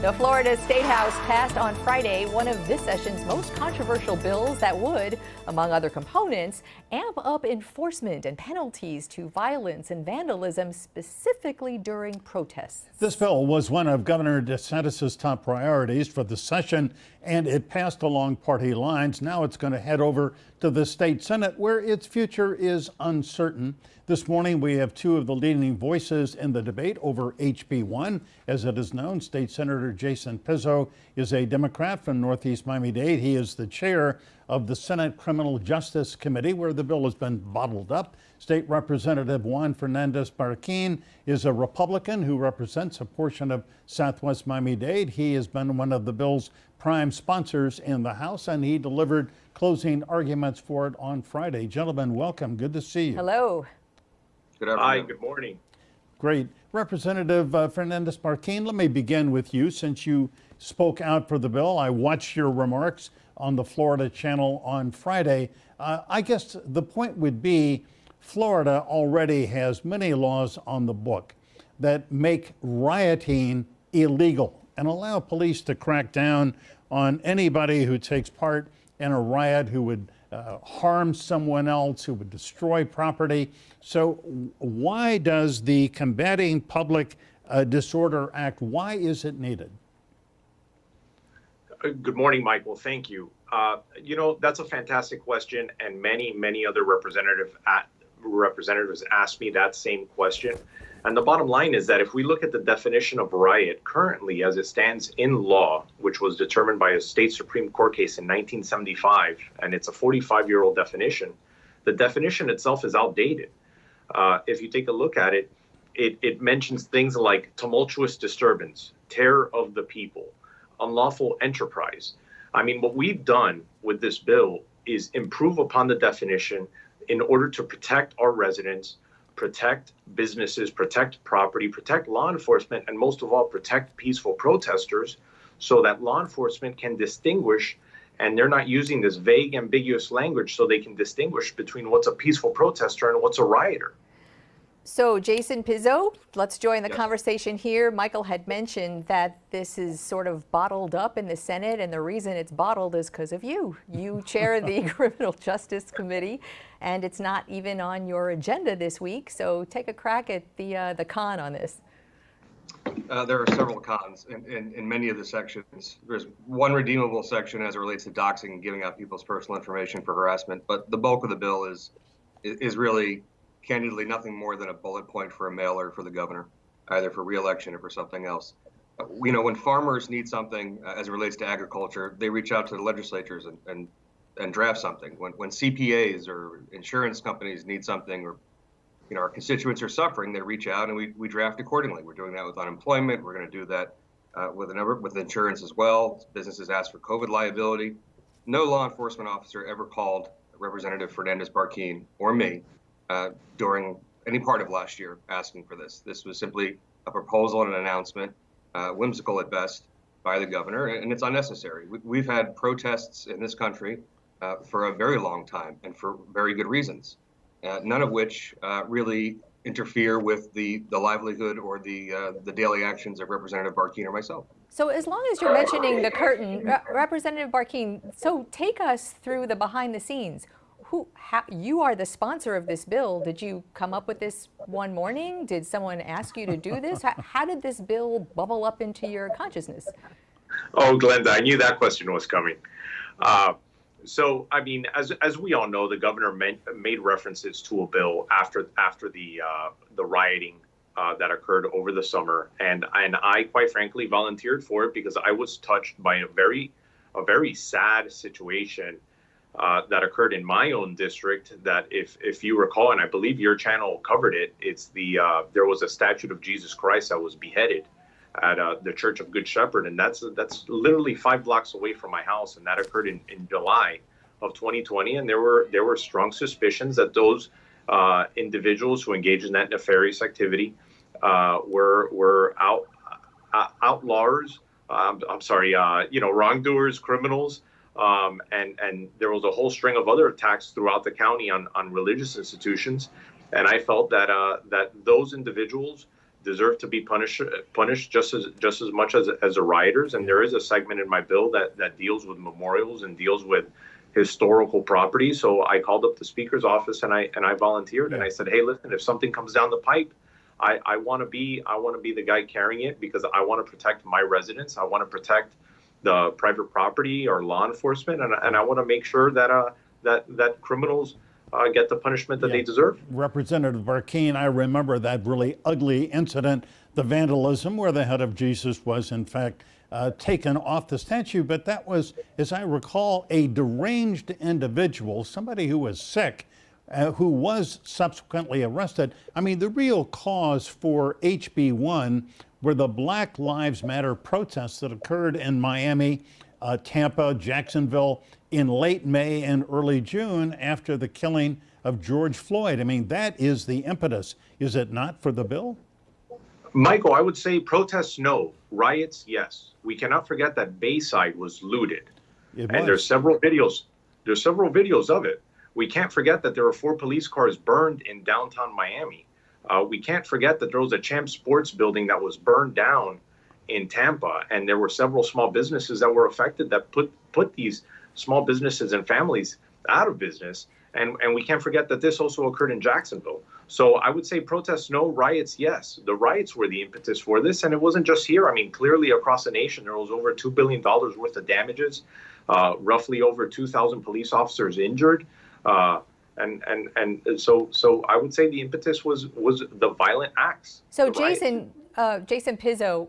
The Florida State House passed on Friday one of this session's most controversial bills that would, among other components, amp up enforcement and penalties to violence and vandalism, specifically during protests. This bill was one of Governor DeSantis' top priorities for the session, and it passed along party lines. Now it's going to head over to the state Senate, where its future is uncertain. This morning, we have two of the leading voices in the debate over HB 1. As it is known, State Senator Jason Pizzo is a Democrat from Northeast Miami-Dade. He is the chair of the Senate Criminal Justice Committee, where the bill has been bottled up. State Representative Juan Fernandez-Barquin is a Republican who represents a portion of Southwest Miami-Dade. He has been one of the bill's prime sponsors in the House, and he delivered closing arguments for it on Friday. Gentlemen, welcome. Good to see you. Hello. Good afternoon. Hi, good morning. Great. Representative Fernandez-Barquin, let me begin with you since you spoke out for the bill. I watched your remarks on the Florida channel on Friday. I guess the point would be Florida already has many laws on the book that make rioting illegal and allow police to crack down on anybody who takes part in a riot, who would harm someone else, who would destroy property. So why does the Combating Public Disorder Act, why is it needed? Good morning, Michael. Thank you. That's a fantastic question, and many other representatives asked me that same question. And the bottom line is that if we look at the definition of riot currently as it stands in law, which was determined by a state Supreme Court case in 1975, and it's a 45-year-old definition, the definition itself is outdated. If you take a look at it, it mentions things like tumultuous disturbance, terror of the people, unlawful enterprise. I mean, what we've done with this bill is improve upon the definition in order to protect our residents, protect businesses, protect property, protect law enforcement, and most of all, protect peaceful protesters so that law enforcement can distinguish, and they're not using this vague, ambiguous language, so they can distinguish between what's a peaceful protester and what's a rioter. So, Jason Pizzo, let's join the conversation here. Michael had mentioned that this is sort of bottled up in the Senate, and the reason it's bottled is because of you. You chair the Criminal Justice Committee, and it's not even on your agenda this week. So take a crack at the con on this. There are several cons in many of the sections. There's one redeemable section as it relates to doxing and giving out people's personal information for harassment, but the bulk of the bill is really candidly nothing more than a bullet point for a mailer for the governor, either for re-election or for something else. When farmers need something as it relates to agriculture, they reach out to the legislatures and draft something. When CPAs or insurance companies need something, or our constituents are suffering, they reach out and we draft accordingly. We're doing that with unemployment. We're going to do that with insurance as well. Businesses ask for COVID liability. No law enforcement officer ever called Representative Fernandez-Barquin or me during any part of last year asking for this. This was simply a proposal and an announcement, whimsical at best, by the governor, and it's unnecessary. We've had protests in this country for a very long time and for very good reasons, none of which really interfere with the livelihood or the daily actions of Representative Barquin or myself. So as long as you're mentioning the curtain, Representative Barquin, so take us through the behind the scenes. You are the sponsor of this bill. Did you come up with this one morning? Did someone ask you to do this? How did this bill bubble up into your consciousness? Oh, Glenda, I knew that question was coming. So, I mean, as we all know, the governor made references to a bill after the rioting that occurred over the summer, and I quite frankly volunteered for it because I was touched by a very sad situation that occurred in my own district. That if you recall, and I believe your channel covered it, it's there was a statue of Jesus Christ that was beheaded at the Church of Good Shepherd, and that's literally 5 blocks away from my house, and that occurred in July of 2020. And there were strong suspicions that those individuals who engaged in that nefarious activity were outlaws. Wrongdoers, criminals. And there was a whole string of other attacks throughout the county on religious institutions. And I felt that those individuals deserve to be punished just as much as the rioters. And there is a segment in my bill that deals with memorials and deals with historical property. So I called up the speaker's office and I volunteered, and I said, hey, listen, if something comes down the pipe, I want to be the guy carrying it, because I want to protect my residents. I want to protect the private property or law enforcement, and I want to make sure that that criminals get the punishment that they deserve. Representative Barquin, I remember that really ugly incident, the vandalism, where the head of Jesus was in fact taken off the statue. But that was, as I recall, a deranged individual, somebody who was sick, who was subsequently arrested. I mean, the real cause for HB1 were the Black Lives Matter protests that occurred in Miami, Tampa, Jacksonville in late May and early June after the killing of George Floyd. I mean, that is the impetus, is it not, for the bill? Michael, I would say protests, no. Riots, yes. We cannot forget that Bayside was looted. And there's several videos. There's several videos of it. We can't forget that there were 4 police cars burned in downtown Miami. We can't forget that there was a Champ Sports building that was burned down in Tampa, and there were several small businesses that were affected that put these small businesses and families out of business. And we can't forget that this also occurred in Jacksonville. So I would say protests, no. Riots, yes. The riots were the impetus for this, and it wasn't just here. I mean, clearly across the nation, there was over $2 billion worth of damages, roughly over 2,000 police officers injured. And so I would say the impetus was the violent acts. So Jason Pizzo,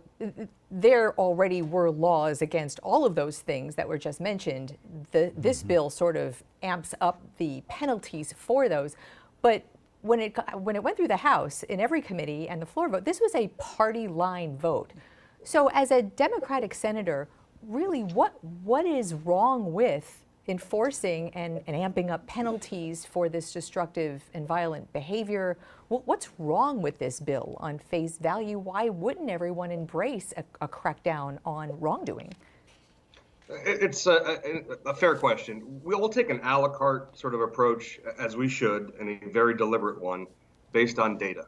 there already were laws against all of those things that were just mentioned. This bill sort of amps up the penalties for those. But when it went through the House in every committee and the floor vote, this was a party line vote. So as a Democratic senator, really what is wrong with enforcing and amping up penalties for this destructive and violent behavior? What's wrong with this bill on face value? Why wouldn't everyone embrace a crackdown on wrongdoing? It's a fair question. We'll take an a la carte sort of approach, as we should, and a very deliberate one, based on data.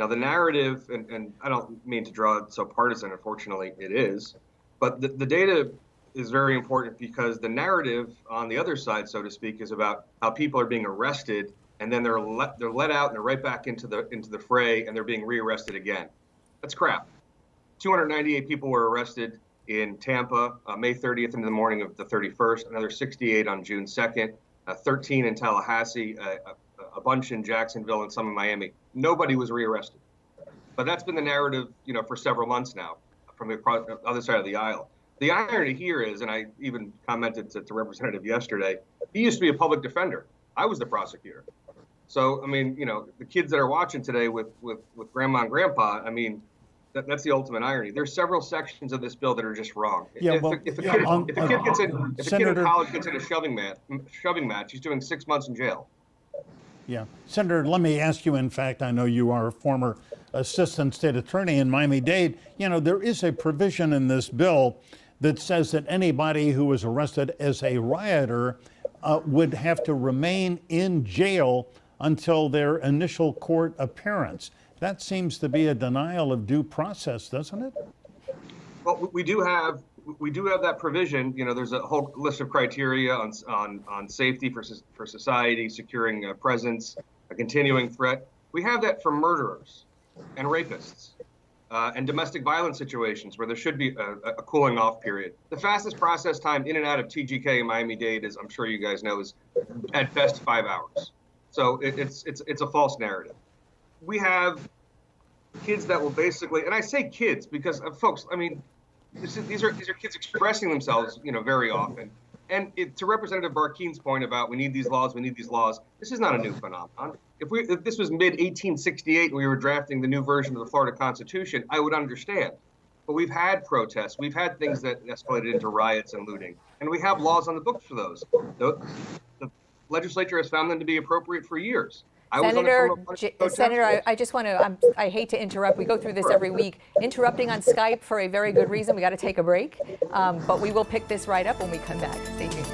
Now, the narrative, and I don't mean to draw it so partisan, unfortunately it is, but the data is very important, because the narrative on the other side, so to speak, is about how people are being arrested and then they're let out and they're right back into the fray and they're being rearrested again. That's crap. 298 people were arrested in Tampa, May 30th into the morning of the 31st, another 68 on June 2nd, 13 in Tallahassee, a bunch in Jacksonville, and some in Miami. Nobody was rearrested. But that's been the narrative, for several months now from the other side of the aisle. The irony here is, and I even commented to Representative yesterday, he used to be a public defender. I was the prosecutor. So, I mean, the kids that are watching today with grandma and grandpa, I mean, that's the ultimate irony. There's several sections of this bill that are just wrong. If a kid in college gets in a shoving match, he's doing 6 months in jail. Yeah. Senator, let me ask you, in fact, I know you are a former assistant state attorney in Miami-Dade. There is a provision in this bill that says that anybody who was arrested as a rioter would have to remain in jail until their initial court appearance. That seems to be a denial of due process, doesn't it? Well, we do have that provision. There's a whole list of criteria on safety for society, securing presence, a continuing threat. We have that for murderers and rapists and domestic violence situations where there should be a cooling off period. The fastest process time in and out of TGK in Miami-Dade, as I'm sure you guys know, is at best 5 hours. So it's a false narrative. We have kids that will basically, and I say kids because folks, I mean, these are kids expressing themselves, very often. And to Representative Barquin's point about we need these laws, this is not a new phenomenon. If this was mid-1868 and we were drafting the new version of the Florida Constitution, I would understand. But we've had protests, we've had things that escalated into riots and looting, and we have laws on the books for those. The legislature has found them to be appropriate for years. Senator, I just want to, I hate to interrupt. We go through this every week. Interrupting on Skype for a very good reason. We got to take a break. But we will pick this right up when we come back. Stay tuned.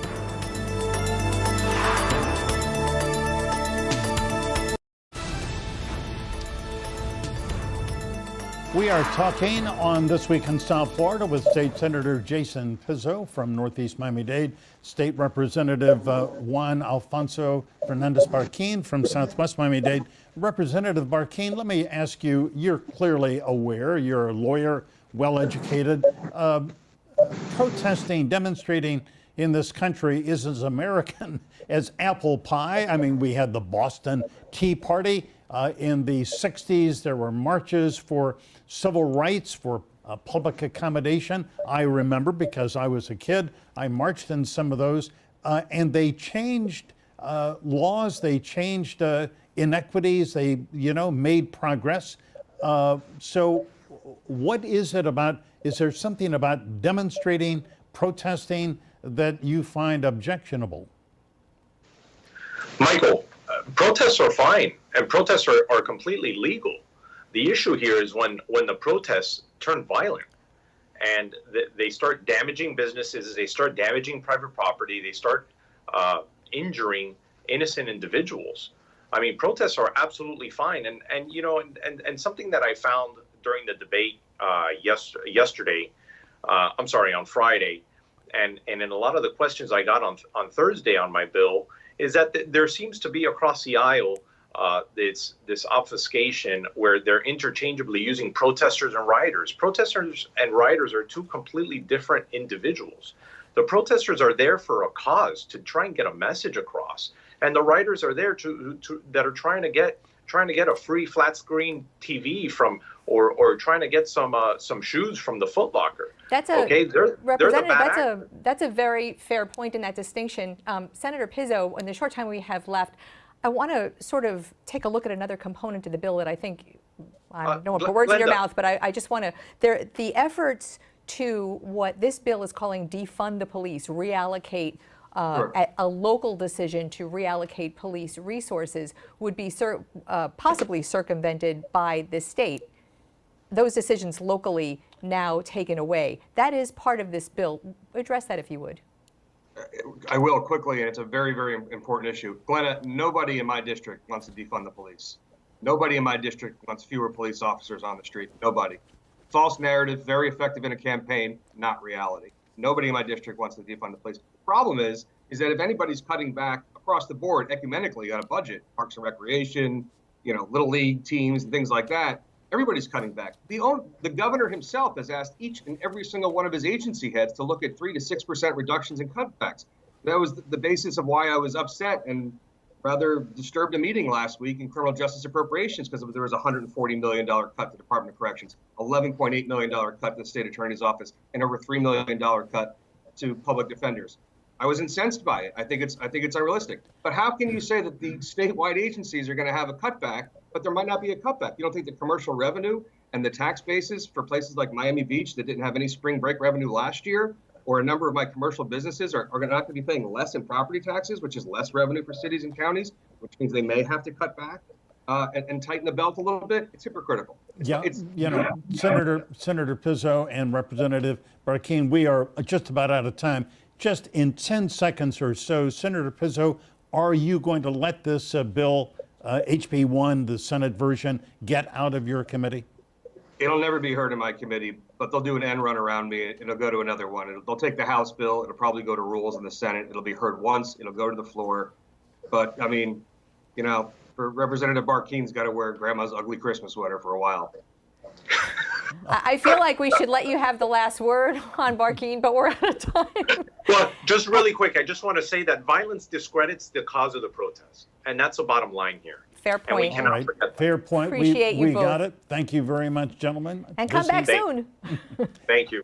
We are talking on This Week in South Florida with State Senator Jason Pizzo from Northeast Miami-Dade, State Representative Juan Alfonso Fernandez-Barquin from Southwest Miami-Dade. Representative Barquin, let me ask you, you're clearly aware, you're a lawyer, well-educated. Protesting, demonstrating in this country is as American as apple pie. I mean, we had the Boston Tea Party. In the 60s, there were marches for civil rights, for public accommodation. I remember because I was a kid, I marched in some of those, and they changed laws, they changed inequities, they, made progress. So what is it about, is there something about demonstrating, protesting that you find objectionable? Michael, protests are fine, and protests are completely legal. The issue here is when the protests turn violent and they start damaging businesses, they start damaging private property, they start injuring innocent individuals. I mean, protests are absolutely fine, and something that I found during the debate on Friday, and in a lot of the questions I got on Thursday on my bill, is that there seems to be across the aisle this obfuscation where they're interchangeably using protesters and rioters. Protesters and rioters are two completely different individuals. The protesters are there for a cause, to try and get a message across, and the rioters are there that are trying to get a free flat screen TV from, or trying to get some shoes from the Foot Locker. That's a very fair point in that distinction. Senator Pizzo, in the short time we have left, I want to sort of take a look at another component of the bill that I think, I don't want to put words in your mouth, but I just want to, the efforts to what this bill is calling defund the police, reallocate a local decision to reallocate police resources would be possibly circumvented by the state. Those decisions locally now taken away. That is part of this bill. Address that if you would. I will quickly, and it's a very, very important issue. Glenna, nobody in my district wants to defund the police. Nobody in my district wants fewer police officers on the street. Nobody. False narrative, very effective in a campaign, not reality. Nobody in my district wants to defund the police. The problem is that if anybody's cutting back across the board ecumenically on a budget, parks and recreation, little league teams and things like that, everybody's cutting back. The governor himself has asked each and every single one of his agency heads to look at 3 to 6% reductions in cutbacks. That was the basis of why I was upset and rather disturbed a meeting last week in criminal justice appropriations, because there was a $140 million cut to the Department of Corrections, $11.8 million cut to the state attorney's office, and over $3 million cut to public defenders. I was incensed by it. I think it's unrealistic. But how can you say that the statewide agencies are going to have a cutback, but there might not be a cutback? You don't think the commercial revenue and the tax bases for places like Miami Beach that didn't have any spring break revenue last year, or a number of my commercial businesses are not going to be paying less in property taxes, which is less revenue for cities and counties, which means they may have to cut back and tighten the belt a little bit? It's hypocritical. Senator Pizzo and Representative Barquin, we are just about out of time. Just in 10 seconds or so, Senator Pizzo, are you going to let this bill, HB 1, the Senate version, get out of your committee? It'll never be heard in my committee, but they'll do an end run around me. It'll go to another one. They'll take the House bill. It'll probably go to rules in the Senate. It'll be heard once. It'll go to the floor. But I mean, for Representative Barquin's got to wear grandma's ugly Christmas sweater for a while. I feel like we should let you have the last word on Barquin, but we're out of time. Well, just really quick, I just want to say that violence discredits the cause of the protest, and that's the bottom line here. Fair point. And we cannot forget that. Fair point. Appreciate you we both. got it. Thank you very much, gentlemen. And come back soon. Thank you.